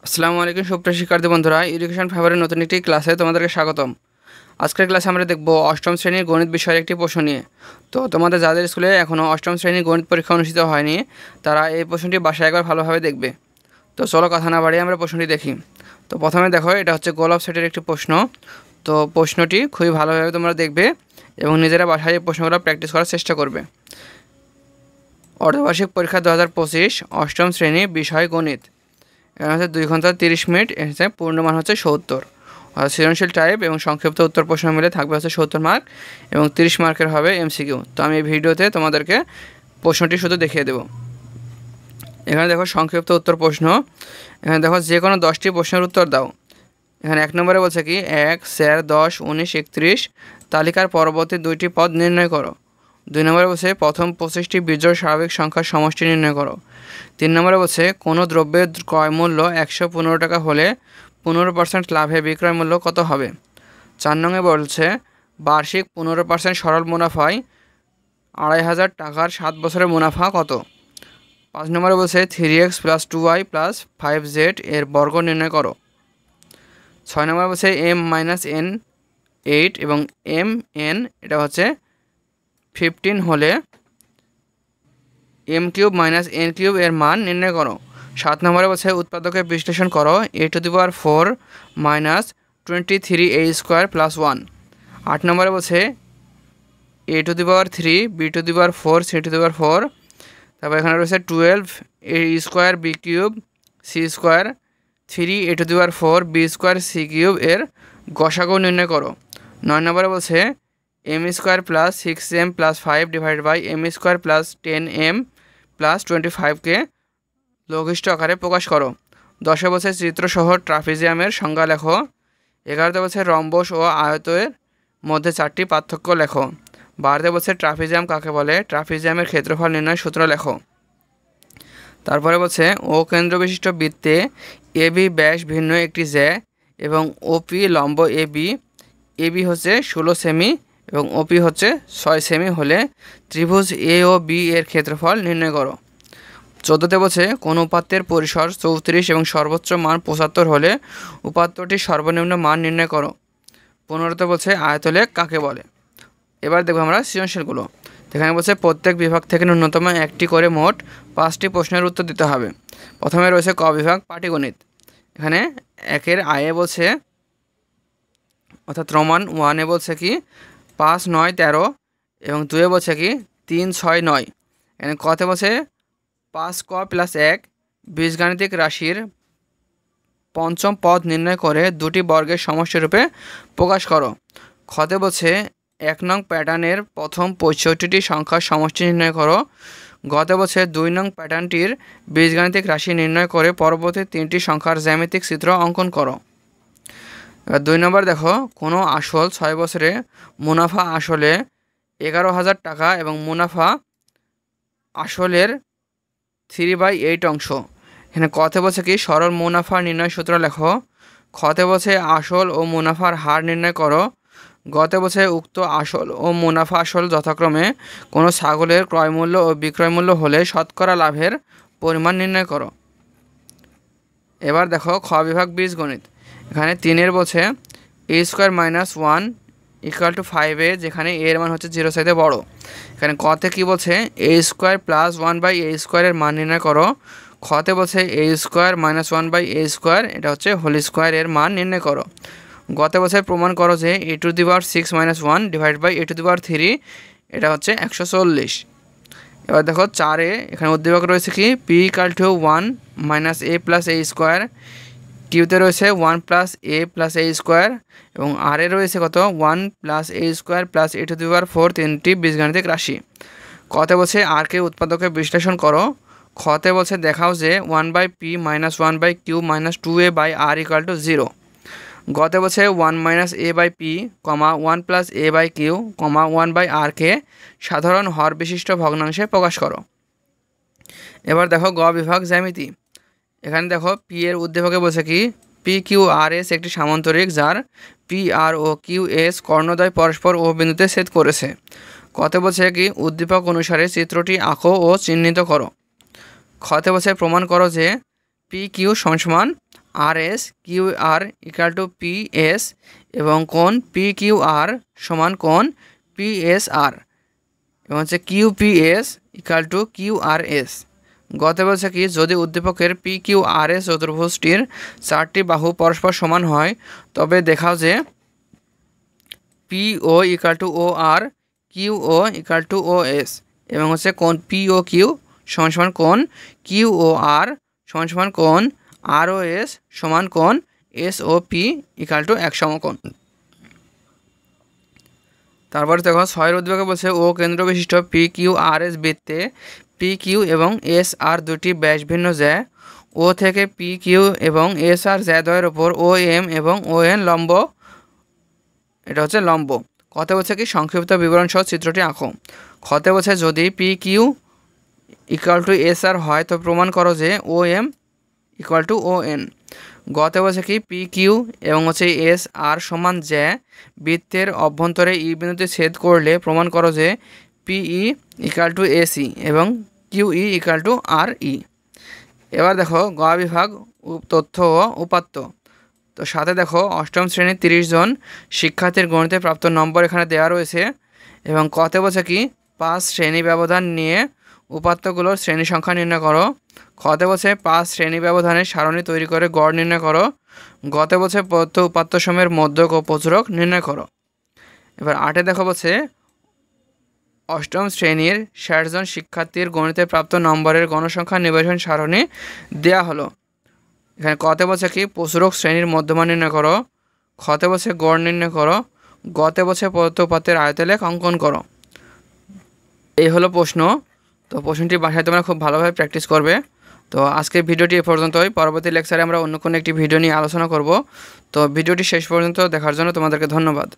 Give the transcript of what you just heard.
আসসালামু আলাইকুম সুপ্রিয় শিক্ষার্থী বন্ধুরা, এডুকেশন ফাইবারের নতুন একটি ক্লাসে তোমাদেরকে স্বাগতম। আজকের ক্লাসে আমরা দেখব অষ্টম শ্রেণীর গণিত বিষয়ের একটি প্রশ্ন নিয়ে। তো তোমাদের যাদের স্কুলে এখনও অষ্টম শ্রেণীর গণিত পরীক্ষা অনুষ্ঠিত হয়নি, তারা এই প্রশ্নটি বাসায় একবার ভালোভাবে দেখবে। তো চলো কথা না বাড়িয়ে আমরা প্রশ্নটি দেখি। তো প্রথমে দেখো, এটা হচ্ছে গোল অফ সেটের একটি প্রশ্ন। তো প্রশ্নটি খুবই ভালোভাবে তোমরা দেখবে এবং নিজেরা বাসায় এই প্রশ্নগুলো প্র্যাকটিস করার চেষ্টা করবে। অর্ধবার্ষিক পরীক্ষা 2025 অষ্টম শ্রেণী বিষয় গণিত। এখানে হচ্ছে 2 ঘন্টা 30 মিনিট, এসে পূর্ণমান হচ্ছে 70। সৃজনশীল টাইপ এবং সংক্ষিপ্ত উত্তর প্রশ্ন মিলে থাকবে হচ্ছে 70 মার্ক এবং 30 মার্কের হবে এমসিকিউ। তো আমি এই ভিডিওতে তোমাদেরকে প্রশ্নটি শুধু দেখিয়ে দেব। এখানে দেখো সংক্ষিপ্ত উত্তর প্রশ্ন। এখানে দেখো যে কোনো 10টি প্রশ্নের উত্তর দাও। এখানে 1 নম্বরে বলছে কি 1, 4, 10, 19, 31 তালিকার পরবর্তী 2টি পদ নির্ণয় করো। 2 নম্বরে বলছে প্রথম 25টি বিজোড় স্বাভাবিক সংখ্যার সমষ্টি নির্ণয় করো। 3 নম্বরে বলছে কোনো দ্রব্যের ক্রয় মূল্য 115 টাকা হলে 15% লাভে বিক্রয় মূল্য কত হবে। 4 নম্বরে বলছে বার্ষিক 15% সরল মুনাফায় 2500 টাকার 7 বছরের মুনাফা কত। 5 নম্বরে বলছে 3x + 2y + 5z এর বর্গ নির্ণয় করো। 6 নম্বরে বলছে m - n 8 এবং mn এটা হচ্ছে 15 হলে m³ - n³ এর মান নির্ণয় করো। 7 নম্বরে বলছে উৎপাদকের বিশ্লেষণ করো a⁴ - 23a² + 1। 8 নম্বরে বলছে a⁴ b⁴ c⁴। তারপর এখানে রয়েছে 12 a² b³ c² 3a⁴ b² c³ এর গসাগু নির্ণয় করো। 9 নম্বরে বলছে m² + 6m + 5 / m² + 10m + 25কে লঘিষ্ঠ আকারে প্রকাশ করো। 10 বলছে চিত্রসহ ট্রাপিজিয়ামের সংজ্ঞা লেখো। 11 বলছে রম্বস ও আয়তের মধ্যে 4টি পার্থক্য লেখো। 12 বলছে ট্রাপিজিয়াম কাকে বলে, ট্রাপিজিয়ামের ক্ষেত্রফল নির্ণয় সূত্র লেখো। তারপরে বলছে ও কেন্দ্র বিশিষ্ট বৃত্তে এবি ব্যাস ভিন্ন একটি জ্যা এবং ওপি লম্ব এবি হচ্ছে 16 সেমি এবং ওপি হচ্ছে 6 সেমি হলে ত্রিভুজ এ ও বি এর ক্ষেত্রফল নির্ণয় করো। 14 বলছে কোন উপাত্তের পরিসর 34 এবং সর্বোচ্চ মান 75 হলে উপাত্তটির সর্বনিম্ন মান নির্ণয় করো। 15 বলছে আয়তলেখ কাকে বলে। এবার দেখবো আমরা সৃজনশীলগুলো। এখানে বলছে প্রত্যেক বিভাগ থেকে ন্যূনতম একটি করে মোট 5টি প্রশ্নের উত্তর দিতে হবে। প্রথমে রয়েছে ক বিভাগ পাটিগণিত। এখানে 1-এর আয়ে বলছে অর্থাৎ রোমান 1-এ বলছে কি 5, 9, 13 এবং 2-এ বলছে কি 3, 6, 9। এখানে কতে বলছে 5ক + 1 বীজগাণিতিক রাশির পঞ্চম পদ নির্ণয় করে দুটি বর্গের সমষ্টিরূপে প্রকাশ করো। খতে বলছে 1 নং প্যাটার্নের প্রথম 65টি সংখ্যার সমষ্টি নির্ণয় করো। গতে বলছে 2 নং প্যাটার্নটির বীজগাণিতিক রাশি নির্ণয় করে পরবর্তী 3টি সংখ্যার জ্যামিতিক চিত্র অঙ্কন করো। 2 নম্বর দেখো কোনো আসল 6 বছরে মুনাফা আসলে 11,000 টাকা এবং মুনাফা আসলের 3/8 অংশ। এখানে কতে বলছে কি সরল মুনাফা নির্ণয় সূত্র লেখো। খতে বলছে আসল ও মুনাফার হার নির্ণয় করো। গতে বছরে উক্ত আসল ও মুনাফা আসল যথাক্রমে কোনো ছাগলের ক্রয়মূল্য ও বিক্রয়মূল্য হলে শতকরা লাভের পরিমাণ নির্ণয় করো। এবার দেখো খ বিভাগ বীজগণিত। এখানে 3-এর বলছে a² - 1 = 5a, যেখানে a এর মান হচ্ছে 0 চাইতে বড়। এখানে কতে কি বলছে a² + 1/a² এর মান নির্ণয় করো। খতে বলছে a² - 1/a² এটা হচ্ছে হোল স্কোয়ার এর মান নির্ণয় করো। গত বছর প্রমাণ করো যে a⁶ - 1 / a⁴ এটা হচ্ছে 140। এবার দেখো 4-এ এখানে উদ্দীপক রয়েছে কি p = 1 - a + a²। কিউতে রয়েছে 1 + a + a² এবং r-এ রয়েছে কত 1 + a² + a⁴ 3টি বীজগাণিতিক রাশি। কতে বলছে r-কে উৎপাদকে বিশ্লেষণ করো। খতে বলছে দেখাও যে 1/p - 1/q - 2a/r = 0। গতে বছরে 1 - a/p, 1 + a/q, 1/r-কে সাধারণ হর বিশিষ্ট ভগ্নাংশে প্রকাশ করো। এবার দেখো গ বিভাগ জ্যামিতি। এখানে দেখো পি এর উদ্দীপকে বলছে কি PQRS একটি সামান্তরিক যার PR ও QS কর্ণদ্বয় পরস্পর ও বিন্দুতে ছেদ করেছে। কতে বলছে কি উদ্দীপক অনুসারে চিত্রটি আঁকো ও চিহ্নিত করো। খতে বলছে প্রমাণ করো যে PQ = R S Q R equal to P S এবং কোণ পি কিউ আর সমান কোণ পি এস আর এবং হচ্ছে Q P S equal to Q R S. গতে বলছে কি যদি উদ্দীপকের পি কিউ আর এস চতুর্ভুজটির 4টি বাহু পরস্পর সমান হয় তবে দেখাও যে P O equal to O R Q O equal to O S এবং হচ্ছে কোণ পি ও কিউ সমান সমান কোণ কিউ ও আর সমান সমান কোণ আর ও এস সমান কোণ S O P equal to এক সমকোণ। তারপরে দেখো 6 উদ্দীপকে বলছে ও কেন্দ্র বিশিষ্ট পি কিউ আর এস বৃত্তে পি কিউ এবং এস আর দুটি ব্যাস ভিন্ন জ্যা ও থেকে পি কিউ এবং এস আর জ্যাদ্বয়ের ওপর ও এম এবং ও এন লম্ব, এটা হচ্ছে লম্ব। কতে বলছে কি সংক্ষিপ্ত বিবরণ সহ চিত্রটি আঁকো। খতে বলছে যদি P Q equal to S R হয় তো প্রমাণ করো যে O M equal to O N. গতে বলছে কি পি কিউ এবং হচ্ছে এস আর সমান জ্যা বৃত্তের অভ্যন্তরে ই বিন্দুতে ছেদ করলে প্রমাণ করো যে পিই ইকুয়াল টু এসি এবং কিউই ইকুয়াল টু আর ই। এবার দেখো গ বিভাগ তথ্য ও উপাত্ত। তো সাথে দেখো অষ্টম শ্রেণীর 30 জন শিক্ষার্থীর গণিতে প্রাপ্ত নম্বর এখানে দেওয়া রয়েছে এবং কতে বলছে কি 5 শ্রেণী ব্যবধান নিয়ে উপাত্তগুলোর শ্রেণী সংখ্যা নির্ণয় করো। খতে বলছে 5 শ্রেণী ব্যবধানের সারণী তৈরি করে গড় নির্ণয় করো। গতে বলছে প্রদত্ত উপাত্ত সময়ের মধ্যক ও প্রচুরক নির্ণয় করো। এবার 8 দেখো বলছে অষ্টম শ্রেণীর 60 জন শিক্ষার্থীর গণিতে প্রাপ্ত নম্বরের গণসংখ্যা নিবেশন সারণী দেয়া হলো। এখানে কতে বলছে কি প্রচুরক শ্রেণীর মধ্যমান নির্ণয় করো। খতে বলছে গড় নির্ণয় করো। গতে বলছে প্রদত্ত উপাত্তের আয়তলেখ অঙ্কন করো। এই হলো প্রশ্ন। তো প্রশ্নটি বাসায় তোমরা খুব ভালোভাবে প্র্যাকটিস করবে। তো আজকের ভিডিওটি এ পর্যন্তই। পরবর্তী লেকচারে আমরা অন্য কোনো একটি ভিডিও নিয়ে আলোচনা করব। তো ভিডিওটি শেষ পর্যন্ত দেখার জন্য তোমাদেরকে ধন্যবাদ।